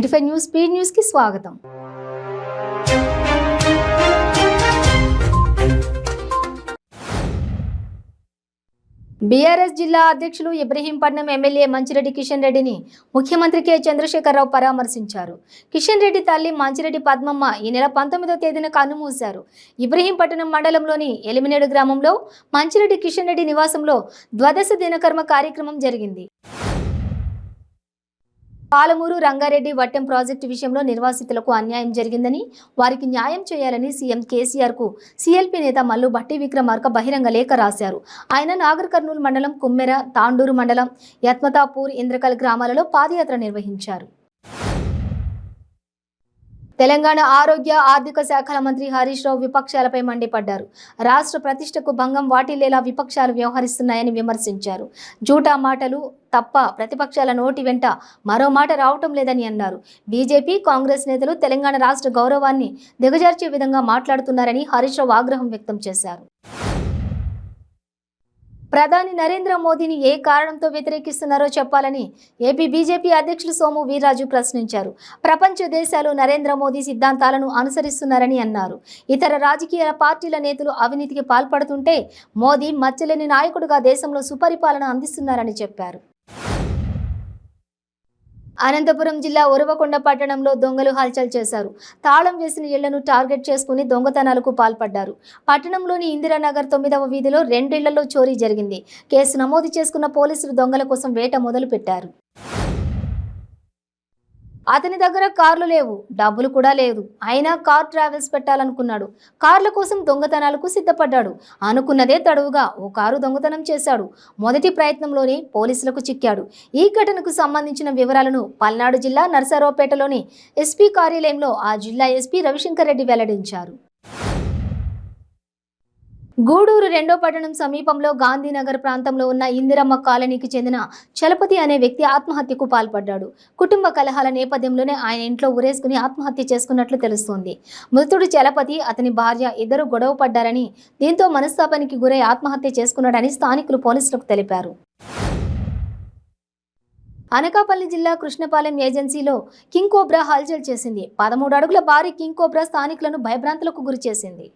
25 news speed news కి స్వాగతం. BRS జిల్లా అధ్యక్షులు ఇబ్రహీంపట్నం ఎమ్మెల్యే మంచిరెడ్డి కిషన్ రెడ్డిని ముఖ్యమంత్రి కె చంద్రశేఖరరావు పరామర్శించారు. కిషన్ రెడ్డి తల్లి మంచిరెడ్డి పద్మమ్మ ఈ నెల 19వ తేదీన కన్నుమూశారు. ఇబ్రహీంపట్నం మండలంలోని ఎలిమినేడు గ్రామంలో మంచిరెడ్డి కిషన్ రెడ్డి నివాసంలో ద్వాదశ దినకర్మ కార్యక్రమం జరిగింది. పాలమూరు రంగారెడ్డి వట్టెం ప్రాజెక్టు విషయంలో నిర్వాసితులకు అన్యాయం జరిగిందని, వారికి న్యాయం చేయాలని సీఎం కేసీఆర్ కు సీఎల్పీ నేత మల్లు భట్టి విక్రమార్క బహిరంగ లేఖ రాశారు. ఆయన నాగర్ కర్నూలు మండలం కుమ్మెర, తాండూరు మండలం యత్మతాపూర్, ఇంద్రకల్ గ్రామాలలో పాదయాత్ర నిర్వహించారు. తెలంగాణ ఆరోగ్య ఆర్థిక శాఖల మంత్రి హరీష్ రావు విపక్షాలపై మండిపడ్డారు. రాష్ట్ర ప్రతిష్టకు భంగం వాటిల్లేలా విపక్షాలు వ్యవహరిస్తున్నాయని విమర్శించారు. జూటా మాటలు తప్ప ప్రతిపక్షాల నోటి వెంట మరో మాట రావటం లేదని అన్నారు. బీజేపీ, కాంగ్రెస్ నేతలు తెలంగాణ రాష్ట్ర గౌరవాన్ని దిగజార్చే విధంగా మాట్లాడుతున్నారని హరీష్ రావు ఆగ్రహం వ్యక్తం చేశారు. ప్రధాని నరేంద్ర మోదీని ఏ కారణంతో వ్యతిరేకిస్తున్నారో చెప్పాలని ఏపీ బీజేపీ అధ్యక్షులు సోము వీర్రాజు ప్రశ్నించారు. ప్రపంచ దేశాలు నరేంద్ర మోదీ సిద్ధాంతాలను అనుసరిస్తున్నారని అన్నారు. ఇతర రాజకీయ పార్టీల నేతలు అవినీతికి పాల్పడుతుంటే మోదీ మచ్చలేని నాయకుడిగా దేశంలో సుపరిపాలన అందిస్తున్నారని చెప్పారు. అనంతపురం జిల్లా ఉరవకొండ పట్టణంలో దొంగలు హల్చల్ చేశారు. తాళం వేసిన ఇళ్లను టార్గెట్ చేసుకుని దొంగతనాలకు పాల్పడ్డారు. పట్టణంలోని ఇందిరానగర్ 9వ వీధిలో 2 ఇళ్లలో చోరీ జరిగింది. కేసు నమోదు చేసుకున్న పోలీసులు దొంగల కోసం వేట మొదలు పెట్టారు. అతని దగ్గర కార్లు లేవు, డబ్బులు కూడా లేదు. అయినా కార్ ట్రావెల్స్ పెట్టాలనుకున్నాడు. కార్ల కోసం దొంగతనాలకు సిద్ధపడ్డాడు. అనుకున్నదే తడువుగా ఓ కారు దొంగతనం చేశాడు. మొదటి ప్రయత్నంలోనే పోలీసులకు చిక్కాడు. ఈ ఘటనకు సంబంధించిన వివరాలను పల్నాడు జిల్లా నర్సారావుపేటలోని ఎస్పీ కార్యాలయంలో ఆ జిల్లా ఎస్పీ రవిశంకర్ రెడ్డి వెల్లడించారు. గూడూరు 2వ పట్టణం సమీపంలో గాంధీనగర్ ప్రాంతంలో ఉన్న ఇందిరమ్మ కాలనీకి చెందిన చలపతి అనే వ్యక్తి ఆత్మహత్యకు పాల్పడ్డాడు. కుటుంబ కలహాల నేపథ్యంలోనే ఆయన ఇంట్లో ఉరేసుకుని ఆత్మహత్య చేసుకున్నట్లు తెలుస్తోంది. మృతుడు చలపతి, అతని భార్య ఇద్దరు గొడవ పడ్డారని, దీంతో మనస్తాపానికి గురై ఆత్మహత్య చేసుకున్నాడని స్థానికులు పోలీసులకు తెలిపారు. అనకాపల్లి జిల్లా కృష్ణపాలెం ఏజెన్సీలో కింగ్ కోబ్రా హల్చల్ చేసింది. 13 అడుగుల భారీ కింగ్ కోబ్రా స్థానికులను భయభ్రాంతులకు గురిచేసింది.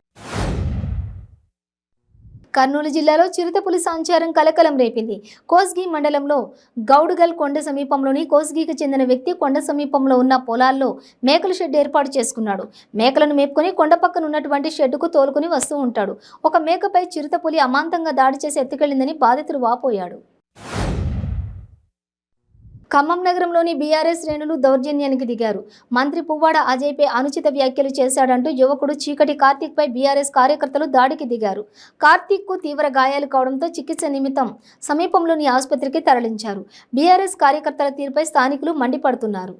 కర్నూలు జిల్లాలో చిరుతపులి సంచారం కలకలం రేపింది. కోస్గి మండలంలో గౌడుగల్ కొండ సమీపంలోని కోస్గికి చెందిన వ్యక్తి కొండ సమీపంలో ఉన్న పొలాల్లో మేకల షెడ్ ఏర్పాటు చేసుకున్నాడు. మేకలను మేపుకొని కొండ పక్కన ఉన్నటువంటి షెడ్డుకు తోలుకుని వస్తూ ఉంటాడు. ఒక మేకపై చిరుతపులి అమాంతంగా దాడి చేసి ఎత్తుకెళ్లిందని బాధితుడు వాపోయాడు. ఖమ్మం నగరంలోని బీఆర్ఎస్ శ్రేణులు దౌర్జన్యానికి దిగారు. మంత్రి పువ్వాడ అజయ్పై అనుచిత వ్యాఖ్యలు చేశాడంటూ యువకుడు చీకటి కార్తీక్పై బీఆర్ఎస్ కార్యకర్తలు దాడికి దిగారు. కార్తీక్కు తీవ్ర గాయాలు కావడంతో చికిత్స నిమిత్తం సమీపంలోని ఆసుపత్రికి తరలించారు. బీఆర్ఎస్ కార్యకర్తల తీరుపై స్థానికులు మండిపడుతున్నారు.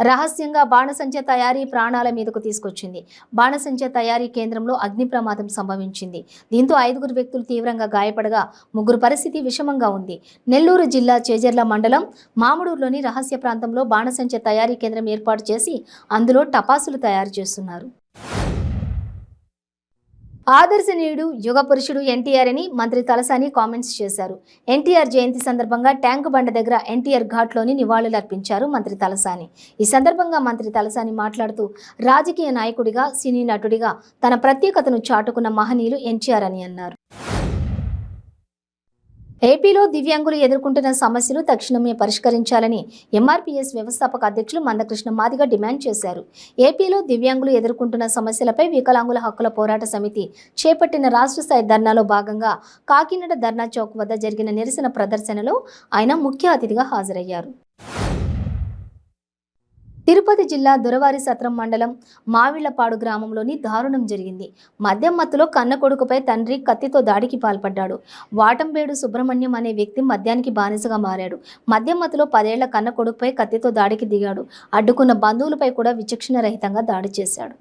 రహస్యంగా బాణసంచ తయారీ ప్రాణాల మీదకు తీసుకొచ్చింది. బాణసంచ తయారీ కేంద్రంలో అగ్ని ప్రమాదం సంభవించింది. దీంతో 5 వ్యక్తులు తీవ్రంగా గాయపడగా 3 పరిస్థితి విషమంగా ఉంది. నెల్లూరు జిల్లా చేజర్ల మండలం మామిడూరులోని రహస్య ప్రాంతంలో బాణసంచ తయారీ కేంద్రం ఏర్పాటు చేసి అందులో టపాసులు తయారు చేస్తున్నారు. ఆదర్శనీయుడు, యుగ పురుషుడు ఎన్టీఆర్ అని మంత్రి తలసాని కామెంట్స్ చేశారు. ఎన్టీఆర్ జయంతి సందర్భంగా ట్యాంక్ బండ దగ్గర ఎన్టీఆర్ ఘాట్లోని నివాళులర్పించారు మంత్రి తలసాని. ఈ సందర్భంగా మంత్రి తలసాని మాట్లాడుతూ రాజకీయ నాయకుడిగా, సినీ నటుడిగా తన ప్రత్యేకతను చాటుకున్న మహనీయులు ఎన్టీఆర్ అని అన్నారు. ఏపీలో దివ్యాంగులు ఎదుర్కొంటున్న సమస్యలు తక్షణమే పరిష్కరించాలని ఎంఆర్పీఎస్ వ్యవస్థాపక అధ్యక్షులు మందకృష్ణ మాదిగ డిమాండ్ చేశారు. ఏపీలో దివ్యాంగులు ఎదుర్కొంటున్న సమస్యలపై వికలాంగుల హక్కుల పోరాట సమితి చేపట్టిన రాష్ట్ర స్థాయి ధర్నాలో భాగంగా కాకినాడ ధర్నా చౌక్ వద్ద జరిగిన నిరసన ప్రదర్శనలో ఆయన ముఖ్య అతిథిగా హాజరయ్యారు. తిరుపతి జిల్లా దొరవారి సత్రం మండలం మావిళ్లపాడు గ్రామంలోని దారుణం జరిగింది. మద్యం మత్తులో కన్న కొడుకుపై తండ్రి కత్తితో దాడికి పాల్పడ్డాడు. వాటంబేడు సుబ్రహ్మణ్యం అనే వ్యక్తి మద్యానికి బానిసగా మారాడు. మద్యం మత్తులో 10 ఏళ్ల కన్న కొడుకుపై కత్తితో దాడికి దిగాడు. అడ్డుకున్న బంధువులపై కూడా విచక్షణ రహితంగా దాడి చేశాడు.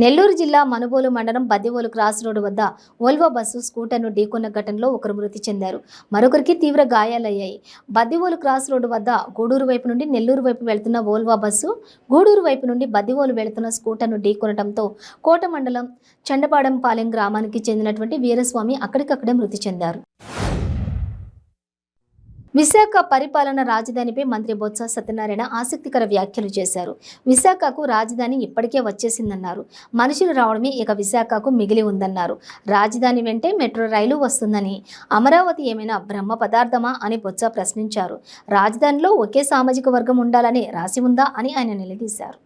నెల్లూరు జిల్లా మనుబోలు మండలం బద్దివోలు క్రాస్ రోడ్డు వద్ద వోల్వో బస్సు స్కూటర్ను ఢీకొన్న ఘటనలో ఒకరు మృతి చెందారు. మరొకరికి తీవ్ర గాయాలయ్యాయి. బద్దివోలు క్రాస్ రోడ్డు వద్ద గూడూరు వైపు నుండి నెల్లూరు వైపు వెళ్తున్న వోల్వో బస్సు గూడూరు వైపు నుండి బద్దివోలు వెళుతున్న స్కూటర్ను ఢీకొనడంతో కోట మండలం చండపాడంపాలెం గ్రామానికి చెందినటువంటి వీరస్వామి అక్కడికక్కడే మృతి చెందారు. విశాఖ పరిపాలన రాజధానిపై మంత్రి బొత్స సత్యనారాయణ ఆసక్తికర వ్యాఖ్యలు చేశారు. విశాఖకు రాజధాని ఇప్పటికే వచ్చేసిందన్నారు. మనుషులు రావడమే ఇక విశాఖకు మిగిలి ఉందన్నారు. రాజధాని వెంటే మెట్రో రైలు వస్తుందని, అమరావతి ఏమైనా బ్రహ్మ పదార్థమా అని బొత్స ప్రశ్నించారు. రాజధానిలో ఒకే సామాజిక వర్గం ఉండాలని రాసి ఉందా అని ఆయన నిలదీశారు.